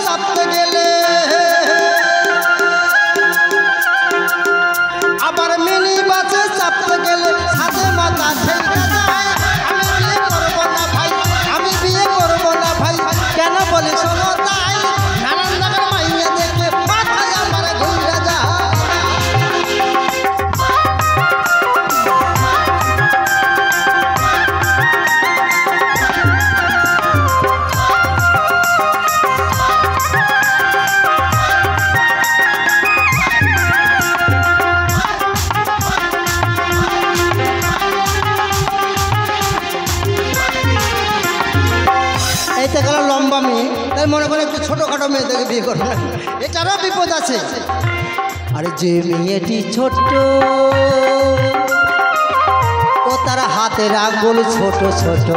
চাপতে গেলে আবার মিনি বাসে চাপতে গেলে সাথে মাথা ঠেকে যায়। আমি বিয়ে করবো না ভাই, আমি বিয়ে করবো না ভাই, কেন বলি শোনো তাই। নানান জায়গার মাইয়া দেখে মাথায় আমার ঘুরে যায়। এইটা গেল লম্বা মেয়ে, তাই মনে করে একটু ছোটোখাটো মেয়েদেরকে বিয়ে করবে না, এটারও বিপদ আছে। আরে যে মেয়েটি ছোট্ট ও তার হাতের আঙ্গুল ছোট ছোট,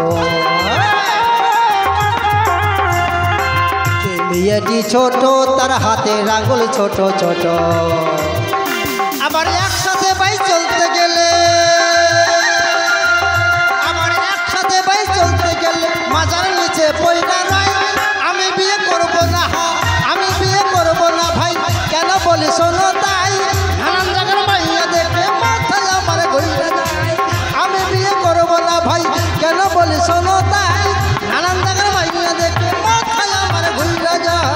যে মেয়েটি ছোট তার হাতের আঙ্গুল ছোট ছোট, আবার একসাথে বাইক চলতে গেলে মাজার নিচে পয়লা নয়। আমি বিয়ে করব না, আমি বিয়ে করব না ভাই, কেন বলি শোনো তাই। নানান জায়গার মাইয়া দেখে মাথায় আমার ঘুরে যায়। আমি বিয়ে করব না ভাই, কেন বলি শোনো তাই। নানান জায়গার মাইয়া দেখে মাথায় আমার ঘুরে যায়।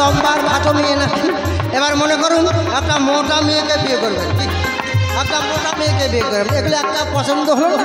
লম্বা খাটো মেয়ে নাকি। এবার মনে করুন একটা মোটা মেয়েকে বিয়ে করবেন, একটা মোটা মেয়েকে বিয়ে করবেন, এগুলো একটা পছন্দ হলো।